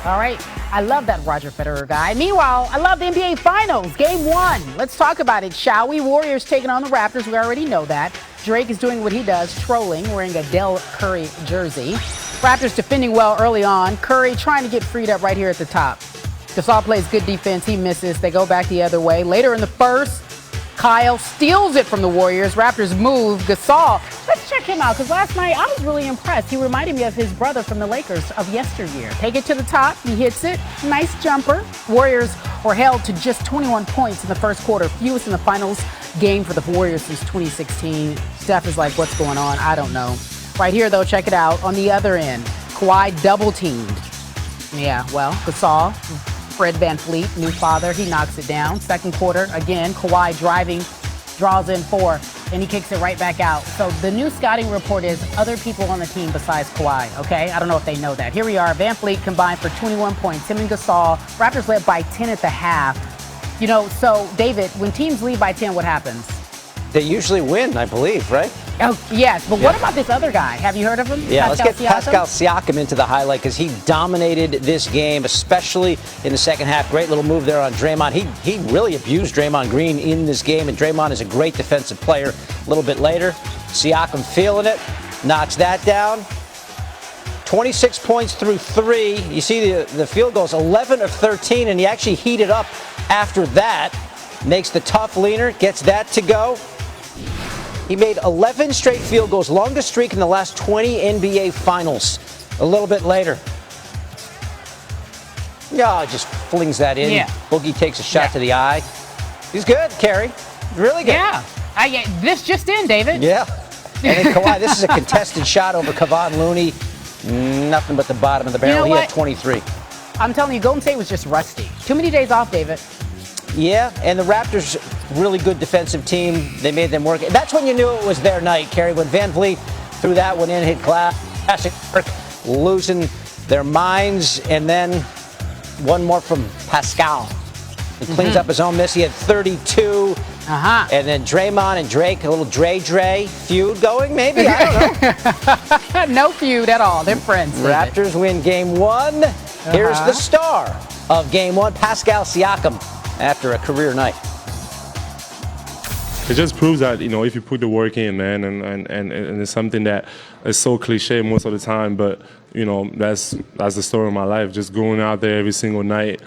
All right. I love that Roger Federer guy. Meanwhile, I love the NBA Finals, Game 1. Let's talk about it, shall we? Warriors taking on the Raptors. We already know that. Drake is doing what he does, trolling, wearing a Dell Curry jersey. Raptors defending well early on. Curry trying to get freed up right here at the top. Gasol plays good defense. He misses. They go back the other way. Later in the first, Kyle steals it from the Warriors. Raptors move. Gasol. Let's check him out, because last night I was really impressed. He reminded me of his brother from the Lakers of yesteryear. Take it to the top. He hits it. Nice jumper. Warriors were held to just 21 points in the first quarter, fewest in the finals game for the Warriors since 2016. Steph is like, what's going on? I don't know. Right here, though, check it out. On the other end, Kawhi double-teamed. Yeah, well, Gasol, Fred VanVleet, new father, he knocks it down. Second quarter, again, Kawhi driving, draws in 4, and he kicks it right back out. So the new scouting report is other people on the team besides Kawhi, okay? I don't know if they know that. Here we are, VanVleet combined for 21 points. Him and Gasol, Raptors led by 10 at the half. You know, so, David, when teams lead by 10, what happens? They usually win, I believe, right? Oh, yes, but what about this other guy? Have you heard of him? Yeah, let's get Pascal Siakam into the highlight, because he dominated this game, especially in the second half. Great little move there on Draymond. He really abused Draymond Green in this game, and Draymond is a great defensive player. A little bit later, Siakam feeling it, knocks that down. 26 points through 3. You see the field goals, 11 of 13, and he actually heated up after that. Makes the tough leaner, gets that to go. He made 11 straight field goals, longest streak in the last 20 NBA Finals. A little bit later. Yeah, just flings that in. Yeah. Boogie takes a shot to the eye. He's good, Kerry. Really good. Yeah. This just in, David. Yeah. And then Kawhi, this is a contested shot over Kevon Looney. Nothing but the bottom of the barrel. He had 23. I'm telling you, Golden State was just rusty. Too many days off, David. Yeah, and the Raptors, really good defensive team. They made them work. That's when you knew it was their night, Kerry, when VanVleet threw that one in, hit classic work, losing their minds. And then one more from Pascal. He cleans up his own miss. He had 32. And then Draymond and Drake, a little Dre feud going, maybe? I don't know. No feud at all. They're friends. Raptors win Game 1. Here's the star of Game 1, Pascal Siakam, after a career night. It just proves that, you know, if you put the work in, man, and it's something that is so cliche most of the time, but, you know, that's the story of my life. Just going out there every single night,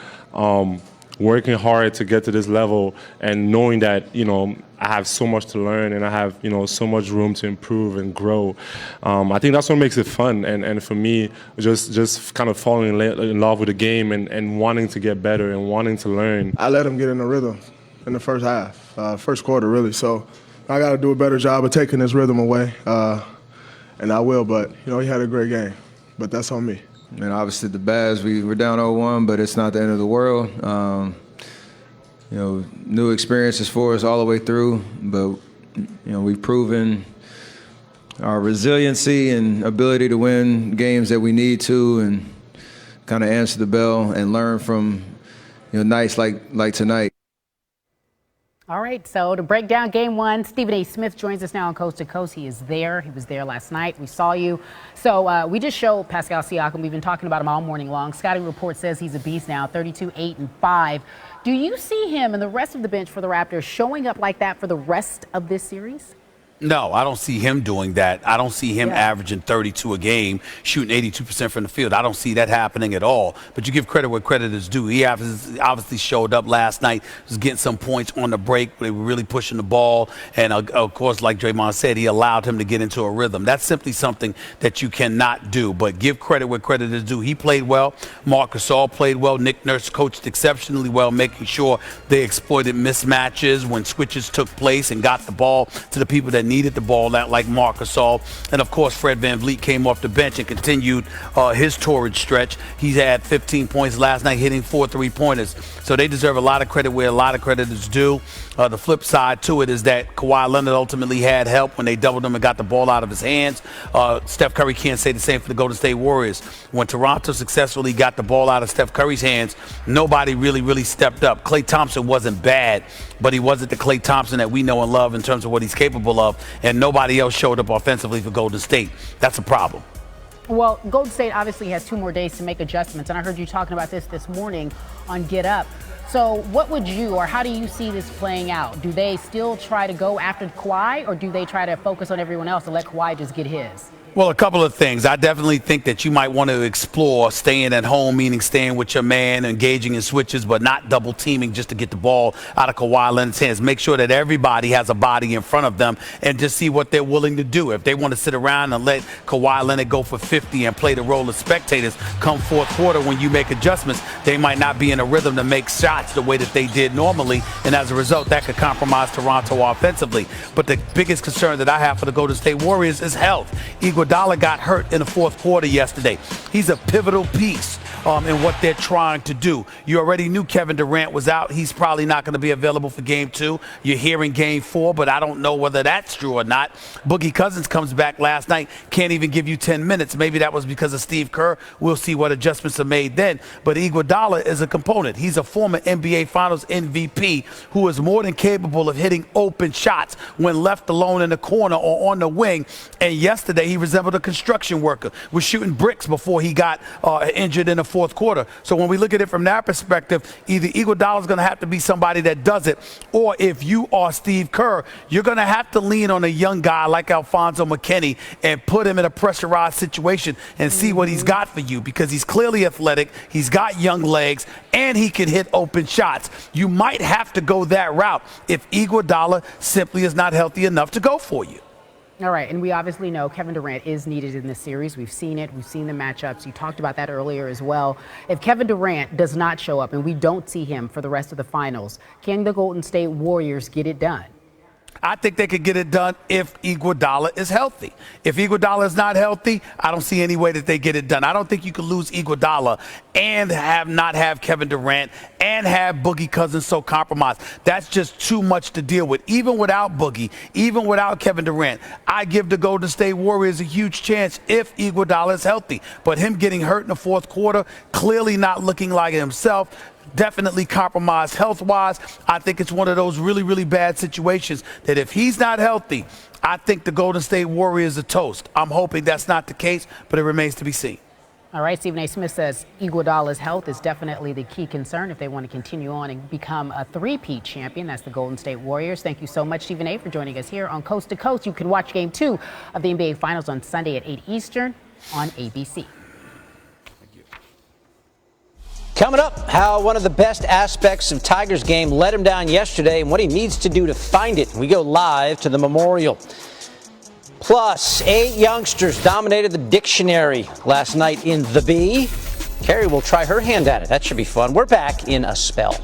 working hard to get to this level, and knowing that, you know, I have so much to learn and I have, you know, so much room to improve and grow. I think that's what makes it fun. And for me, just kind of falling in love with the game and wanting to get better and wanting to learn. I let him get in the rhythm in the first half, first quarter, really. So I got to do a better job of taking his rhythm away, and I will. But, you know, he had a great game, but that's on me. And obviously the Baz, we were down 0-1, but it's not the end of the world. You know, new experiences for us all the way through, but, you know, we've proven our resiliency and ability to win games that we need to, and kind of answer the bell and learn from, you know, nights like tonight. All right, so to break down Game 1, Stephen A. Smith joins us now on Coast to Coast. He is there. He was there last night. We saw you. So we just showed Pascal Siakam. We've been talking about him all morning long. Scouting report says he's a beast now, 32, 8, and 5. Do you see him and the rest of the bench for the Raptors showing up like that for the rest of this series? No, I don't see him doing that. I don't see him averaging 32 a game, shooting 82% from the field. I don't see that happening at all. But you give credit where credit is due. He obviously showed up last night, was getting some points on the break. They were really pushing the ball. And, of course, like Draymond said, he allowed him to get into a rhythm. That's simply something that you cannot do. But give credit where credit is due. He played well. Marc Gasol played well. Nick Nurse coached exceptionally well, making sure they exploited mismatches when switches took place and got the ball to the people that needed the ball, like Marc Gasol. And, of course, Fred VanVleet came off the bench and continued his torrid stretch. He had 15 points last night, hitting 4 3-pointers. So they deserve a lot of credit where a lot of credit is due. The flip side to it is that Kawhi Leonard ultimately had help when they doubled him and got the ball out of his hands. Steph Curry can't say the same for the Golden State Warriors. When Toronto successfully got the ball out of Steph Curry's hands, nobody really stepped up. Klay Thompson wasn't bad, but he wasn't the Klay Thompson that we know and love in terms of what he's capable of, and nobody else showed up offensively for Golden State. That's a problem. Well, Golden State obviously has 2 more days to make adjustments, and I heard you talking about this morning on Get Up. So what would you, or how do you see this playing out? Do they still try to go after Kawhi, or do they try to focus on everyone else and let Kawhi just get his? Well, a couple of things. I definitely think that you might want to explore staying at home, meaning staying with your man, engaging in switches, but not double teaming just to get the ball out of Kawhi Leonard's hands. Make sure that everybody has a body in front of them and just see what they're willing to do. If they want to sit around and let Kawhi Leonard go for 50 and play the role of spectators come fourth quarter when you make adjustments, they might not be in a rhythm to make shots the way that they did normally. And as a result, that could compromise Toronto offensively. But the biggest concern that I have for the Golden State Warriors is health. Iguodala got hurt in the fourth quarter yesterday. He's a pivotal piece in what they're trying to do. You already knew Kevin Durant was out. He's probably not going to be available for Game 2. You're hearing Game 4, but I don't know whether that's true or not. Boogie Cousins comes back last night, can't even give you 10 minutes. Maybe that was because of Steve Kerr. We'll see what adjustments are made then. But Iguodala is a component. He's a former NBA Finals MVP who is more than capable of hitting open shots when left alone in the corner or on the wing. And yesterday he resembled a construction worker, was shooting bricks before he got injured in the fourth quarter. So when we look at it from that perspective, either Iguodala is going to have to be somebody that does it, or if you are Steve Kerr, you're going to have to lean on a young guy like Alfonso McKinney and put him in a pressurized situation and see what he's got for you, because he's clearly athletic, he's got young legs, and he can hit open shots. You might have to go that route if Iguodala simply is not healthy enough to go for you. All right, and we obviously know Kevin Durant is needed in this series. We've seen it. We've seen the matchups. You talked about that earlier as well. If Kevin Durant does not show up and we don't see him for the rest of the finals, can the Golden State Warriors get it done? I think they could get it done if Iguodala is healthy. If Iguodala is not healthy, I don't see any way that they get it done. I don't think you could lose Iguodala and not have Kevin Durant and have Boogie Cousins so compromised. That's just too much to deal with. Even without Boogie, even without Kevin Durant, I give the Golden State Warriors a huge chance if Iguodala is healthy. But him getting hurt in the fourth quarter, clearly not looking like himself, definitely compromised health-wise. I think it's one of those really, really bad situations that if he's not healthy, I think the Golden State Warriors are toast. I'm hoping that's not the case, but it remains to be seen. All right, Stephen A. Smith says Iguodala's health is definitely the key concern if they want to continue on and become a three-peat champion. That's the Golden State Warriors. Thank you so much, Stephen A., for joining us here on Coast to Coast. You can watch Game 2 of the NBA Finals on Sunday at 8 Eastern on ABC. Coming up, how one of the best aspects of Tiger's game let him down yesterday and what he needs to do to find it. We go live to the Memorial. Plus, 8 youngsters dominated the dictionary last night in The Bee. Carrie will try her hand at it. That should be fun. We're back in a spell.